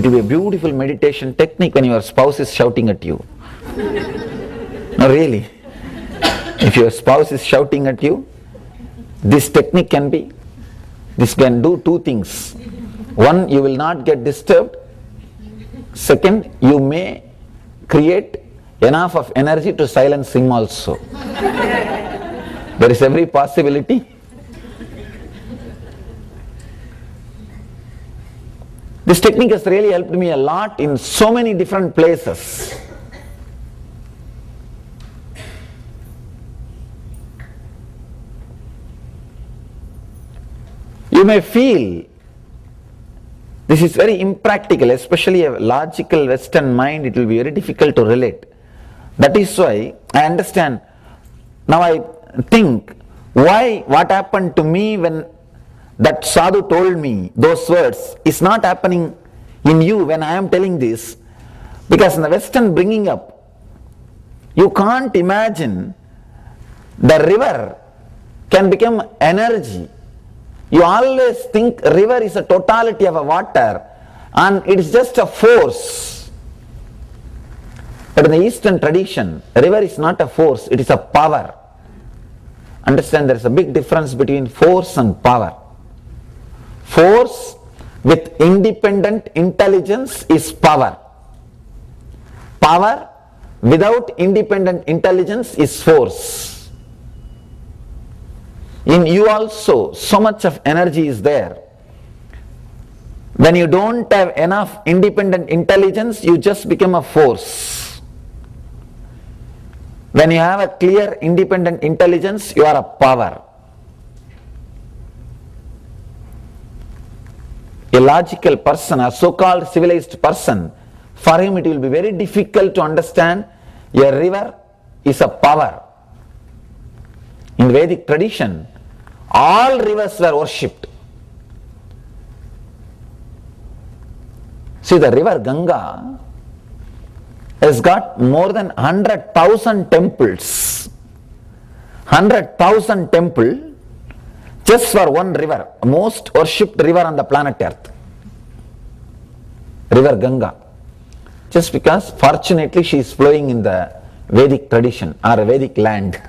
It will be a beautiful meditation technique when your spouse is shouting at you. No, really. If your spouse is shouting at you, this technique can do two things. One, you will not get disturbed. Second, you may create enough of energy to silence him also. There is every possibility. This technique has really helped me a lot in so many different places. You may feel this is very impractical, especially a logical Western mind, it will be very difficult to relate. That is why I understand. Now I think, what happened to me when that sadhu told me those words is not happening in you when I am telling this. Because in the Western bringing up, you can't imagine the river can become energy. You always think river is a totality of a water and it is just a force. But in the Eastern tradition, river is not a force, it is a power. Understand, there is a big difference between force and power. Force with independent intelligence is power. Power without independent intelligence is force. In you also, so much of energy is there. When you don't have enough independent intelligence, you just become a force. When you have a clear independent intelligence, you are a power. A logical person, a so-called civilized person, for him it will be very difficult to understand a river is a power. In Vedic tradition, all rivers were worshipped. See, the river Ganga has got more than 100,000 temples. 100,000 temples just for one river, most worshipped river on the planet Earth. River Ganga. Just because fortunately she is flowing in the Vedic tradition or Vedic land.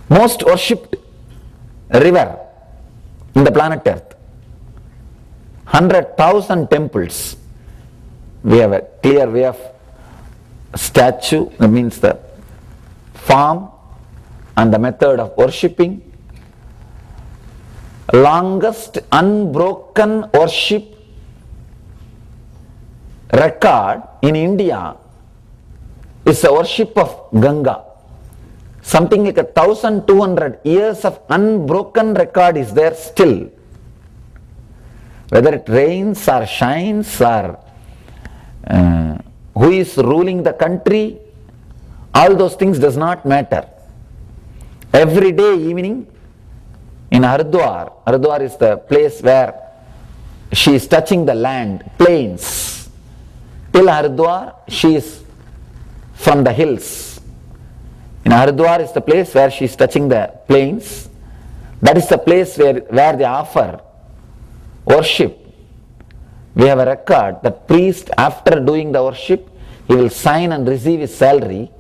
Most worshipped river in the planet Earth. 100,000 temples. We have a clear way of statue, that means the form and the method of worshipping. Longest unbroken worship record in India is the worship of Ganga. Something like 1,200 years of unbroken record is there still. Whether it rains or shines or who is ruling the country, all those things does not matter. Every day evening in Haridwar, Haridwar is the place where she is touching the land, plains. Till Haridwar, she is from the hills. In Haridwar is the place where she is touching the plains. That is the place where they offer worship. We have a record that priest, after doing the worship, he will sign and receive his salary.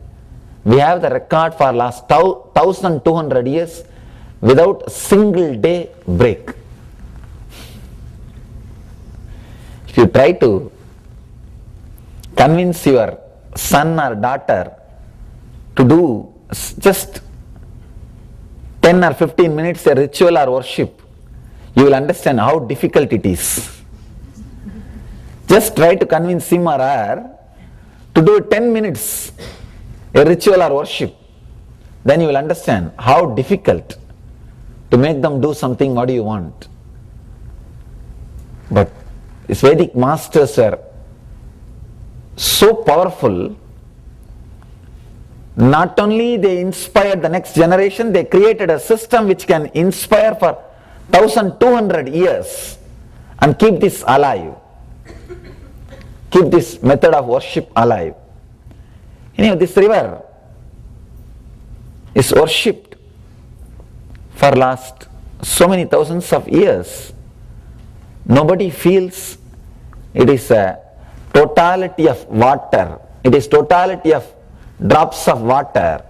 We have the record for last 1,200 years without a single day break. If you try to convince your son or daughter to do just 10 or 15 minutes a ritual or worship, you will understand how difficult it is. Just try to convince him or her to do 10 minutes a ritual or worship. Then you will understand how difficult to make them do something what you want. But these Vedic masters were so powerful. Not only they inspired the next generation, they created a system which can inspire for 1,200 years and keep this alive. Keep this method of worship alive. Anyway, this river is worshipped for last so many thousands of years. Nobody feels It is a totality of water. It is totality of drops of water.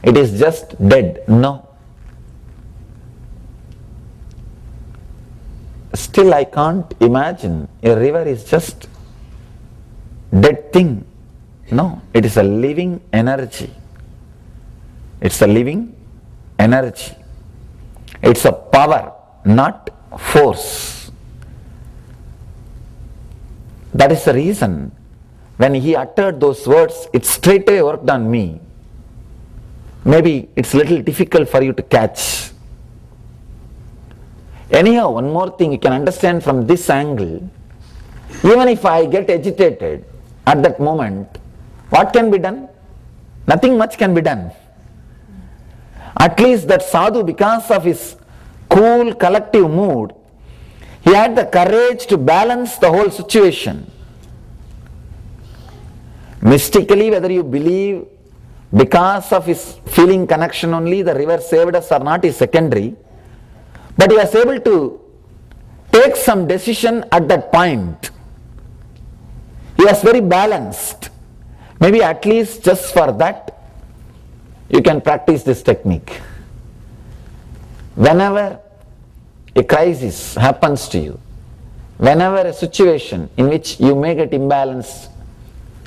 It is just dead. No. Still I can't imagine a river is just dead thing. No, it is a living energy. It's a living energy. It's a power, not force. That is the reason when he uttered those words, it straightaway worked on me. Maybe it's a little difficult for you to catch. Anyhow, one more thing you can understand from this angle. Even if I get agitated at that moment, what can be done? Nothing much can be done. At least that sadhu, because of his cool collective mood, he had the courage to balance the whole situation. Mystically, whether you believe because of his feeling connection only the river saved us or not is secondary, but he was able to take some decision at that point. He was very balanced. Maybe at least just for that you can practice this technique. Whenever a crisis happens to you, whenever a situation in which you may get imbalanced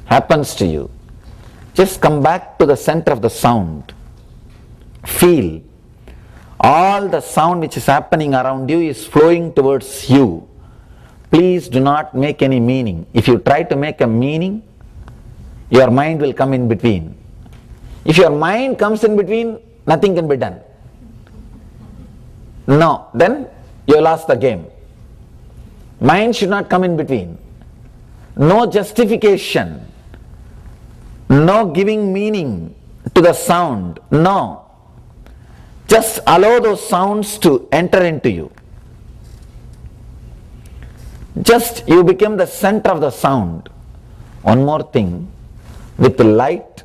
happens to you, just come back to the center of the sound. Feel all the sound which is happening around you is flowing towards you. Please do not make any meaning. If you try to make a meaning, your mind will come in between. If your mind comes in between, nothing can be done. No, then you lost the game. Mind should not come in between. No justification. No giving meaning to the sound. No. Just allow those sounds to enter into you. Just you become the center of the sound. One more thing, with light,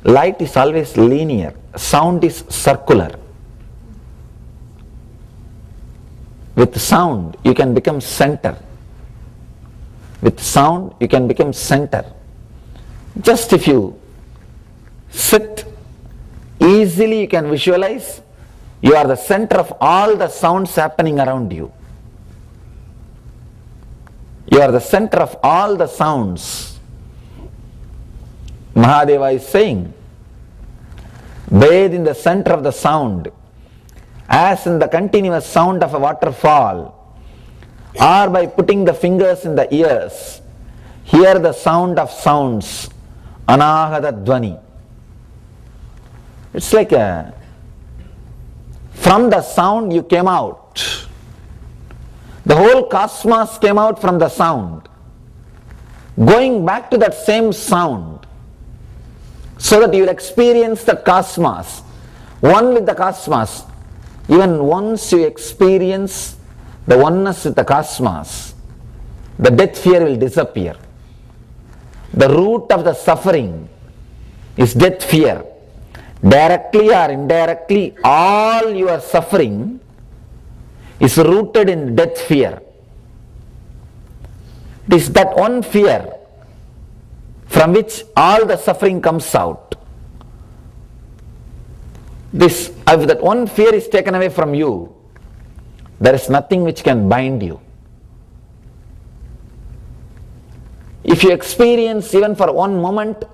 light is always linear, sound is circular. With sound you can become center. With sound you can become center. Just if you sit, easily you can visualize you are the center of all the sounds happening around you. You are the center of all the sounds. Mahadeva is saying, bathe in the center of the sound, as in the continuous sound of a waterfall, or by putting the fingers in the ears, hear the sound of sounds, anahata dvani. It's like from the sound you came out. The whole cosmos came out from the sound. Going back to that same sound, so that you will experience the cosmos, one with the cosmos. Even once you experience the oneness with the cosmos, the death fear will disappear. The root of the suffering is death fear. Directly or indirectly, all your suffering is rooted in death fear. It is that one fear from which all the suffering comes out. If that one fear is taken away from you, there is nothing which can bind you. If you experience even for one moment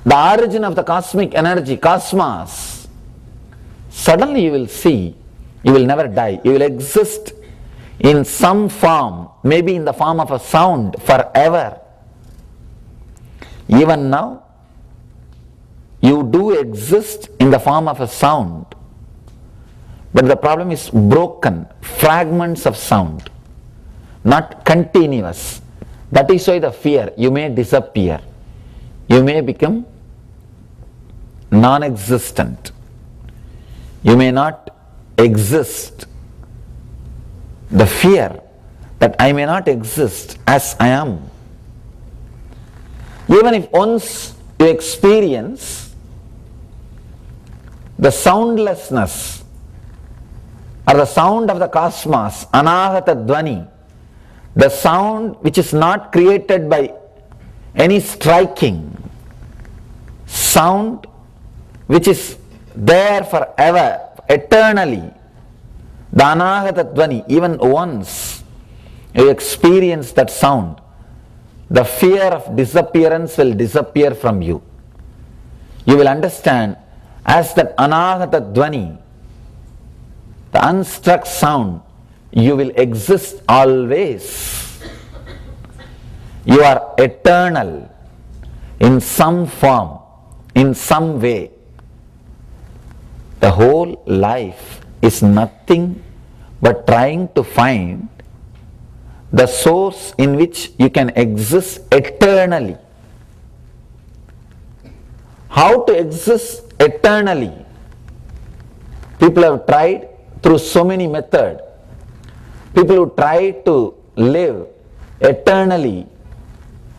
the origin of the cosmic energy, cosmos, suddenly you will see you will never die. You will exist in some form, maybe in the form of a sound forever. Even now, you do exist in the form of a sound, but the problem is broken, fragments of sound, not continuous. That is why the fear, you may disappear, you may become non-existent, you may not exist. The fear that I may not exist as I am. Even if once you experience the soundlessness or the sound of the cosmos, anahata dvani, The sound which is not created by any striking, sound which is there forever, eternally, the anahata dhvani, even once you experience that sound, the fear of disappearance will disappear from you. You will understand as that anahata dhvani, the unstruck sound, you will exist always. You are eternal in some form, in some way. The whole life is nothing but trying to find the source in which you can exist eternally. How to exist eternally? People have tried through so many methods. People who try to live eternally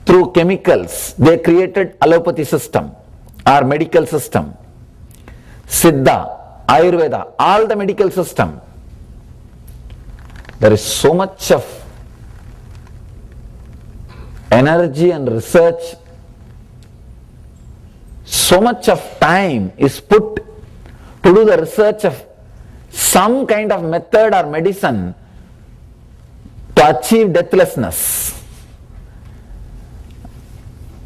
through chemicals, they created allopathy system or medical system, Siddha, Ayurveda, all the medical system. There is so much of energy and research, so much of time is put to do the research of some kind of method or medicine to achieve deathlessness.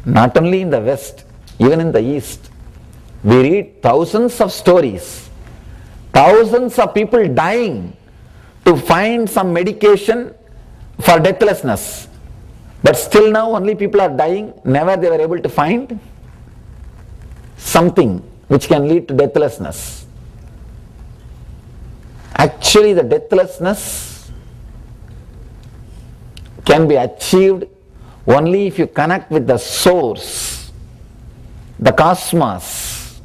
Not only in the West, even in the East, we read thousands of stories, thousands of people dying to find some medication for deathlessness. But still now only people are dying, never they were able to find something which can lead to deathlessness. Actually, the deathlessness can be achieved only if you connect with the source, the cosmos,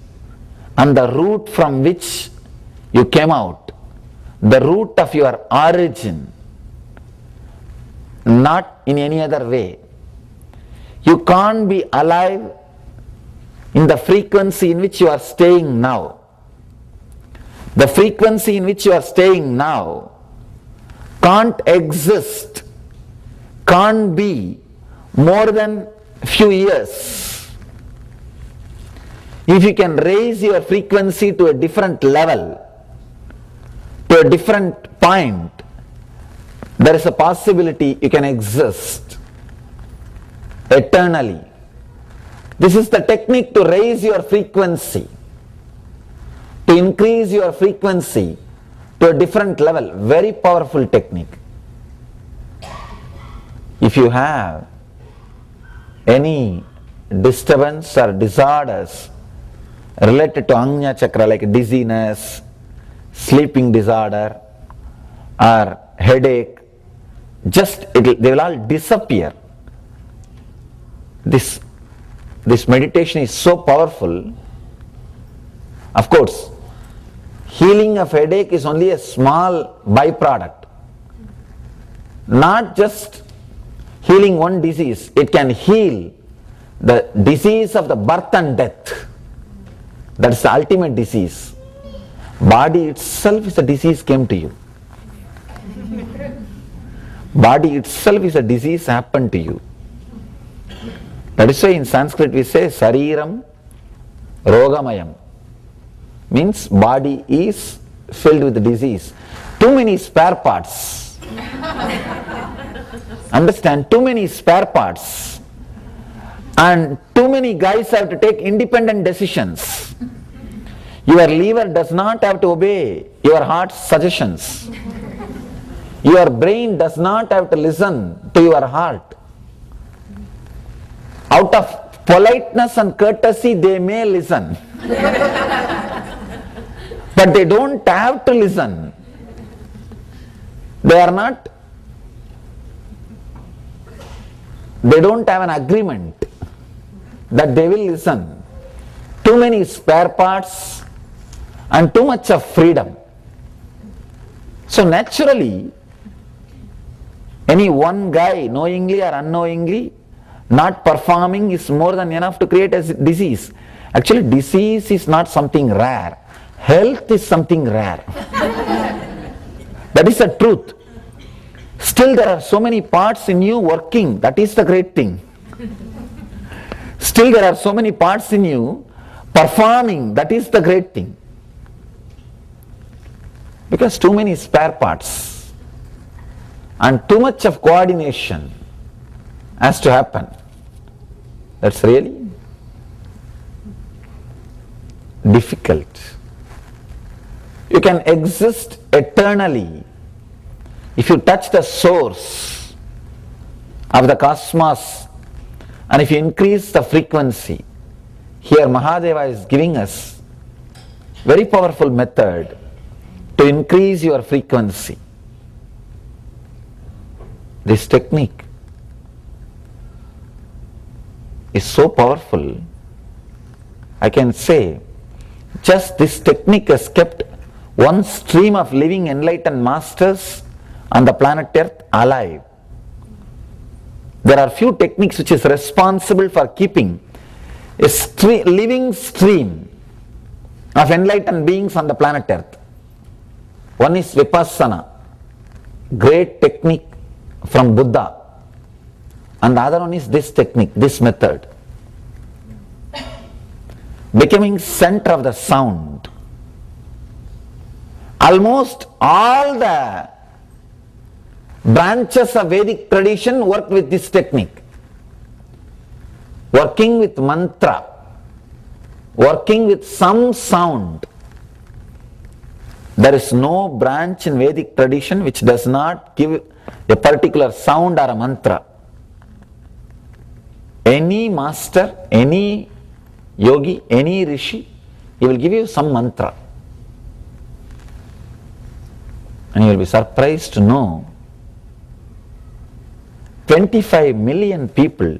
and the root from which you came out, the root of your origin, not in any other way. You can't be alive in the frequency in which you are staying now. The frequency in which you are staying now can't exist, can't be more than few years. If you can raise your frequency to a different level, to a different point, there is a possibility you can exist eternally. This is the technique to raise your frequency, to increase your frequency to a different level. Very powerful technique. If you have any disturbance or disorders related to Ajna Chakra, like dizziness, sleeping disorder, or headache, they will all disappear. This meditation is so powerful. Of course, healing of headache is only a small byproduct. Not just healing one disease, it can heal the disease of the birth and death. That's the ultimate disease. Body itself is a disease came to you. Body itself is a disease happened to you. That is why in Sanskrit we say Sariram Rogamayam. Means body is filled with disease. Too many spare parts. Understand? Too many spare parts. And too many guys have to take independent decisions. Your liver does not have to obey your heart's suggestions. Your brain does not have to listen to your heart. Out of politeness and courtesy, they may listen. But they don't have to listen. They don't have an agreement that they will listen. Too many spare parts and too much of freedom. So naturally, any one guy, knowingly or unknowingly, not performing is more than enough to create a disease. Actually, disease is not something rare. Health is something rare. That is the truth. Still there are so many parts in you working, that is the great thing. Still there are so many parts in you performing, that is the great thing. Because too many spare parts and too much of coordination has to happen. That's really difficult. You can exist eternally if you touch the source of the cosmos and if you increase the frequency. Here Mahadeva is giving us very powerful method to increase your frequency. This technique is so powerful. I can say just this technique has kept one stream of living enlightened masters on the planet Earth alive. There are few techniques which is responsible for keeping a living stream of enlightened beings on the planet Earth. One is Vipassana, great technique from Buddha, and the other one is this technique, this method. Becoming center of the sound. Almost all the branches of Vedic tradition work with this technique. Working with mantra, working with some sound. There is no branch in Vedic tradition which does not give a particular sound or a mantra. Any master, any yogi, any rishi, he will give you some mantra. And you will be surprised to know 25 million people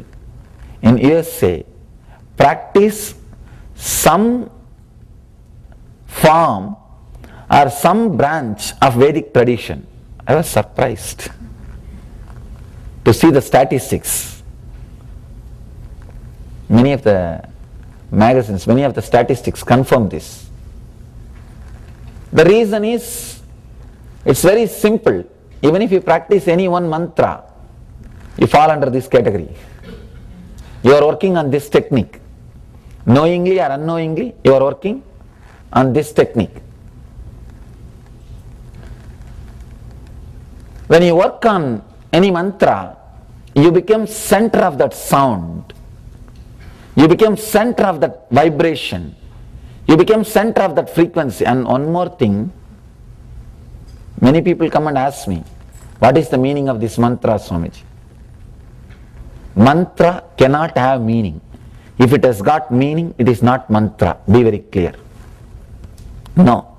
in USA practice some form or some branch of Vedic tradition. I was surprised to see the statistics. Many of the magazines, many of the statistics confirm this. The reason is, it's very simple. Even if you practice any one mantra, you fall under this category. You are working on this technique. Knowingly or unknowingly, you are working on this technique. When you work on any mantra, you become center of that sound. You become center of that vibration. You become center of that frequency. And one more thing, many people come and ask me, what is the meaning of this mantra, Swamiji? Mantra cannot have meaning. If it has got meaning, it is not mantra. Be very clear. No.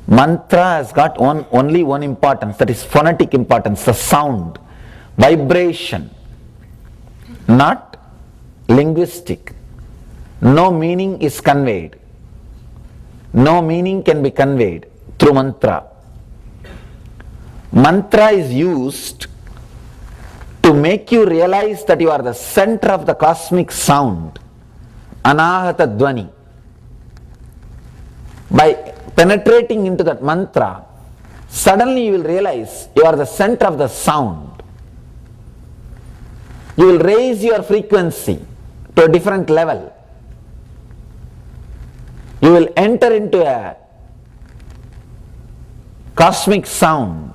Mantra has got only one importance, that is phonetic importance, the sound, vibration, not linguistic. No meaning is conveyed. No meaning can be conveyed through mantra. Mantra is used to make you realize that you are the center of the cosmic sound, Anahata Dvani. By penetrating into that mantra, suddenly you will realize you are the center of the sound. You will raise your frequency to a different level. You will enter into a cosmic sound.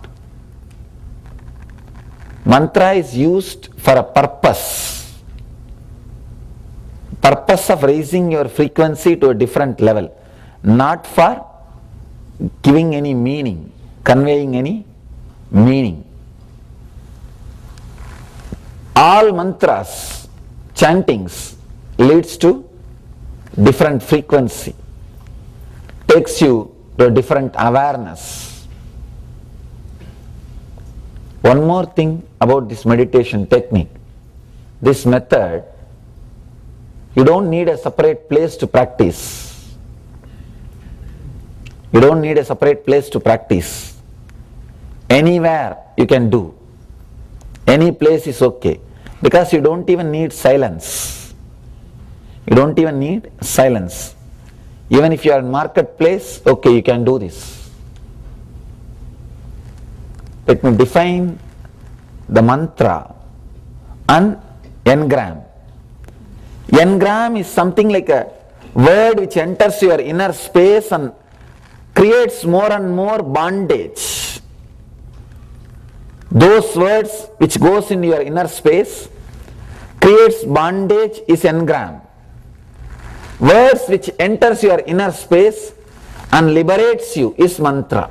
Mantra is used for a purpose. Purpose of raising your frequency to a different level, not for giving any meaning, conveying any meaning. All mantras, chantings leads to different frequency, takes you to a different awareness. One more thing about this meditation technique, this method, you don't need a separate place to practice. You don't need a separate place to practice. Anywhere you can do. Any place is okay. Because you don't even need silence. You don't even need silence. Even if you are in marketplace, okay, you can do this. let me define the mantra and engram. Engram is something like a word which enters your inner space and creates more and more bondage. Those words which goes in your inner space creates bondage is engram. Words which enters your inner space and liberates you is mantra.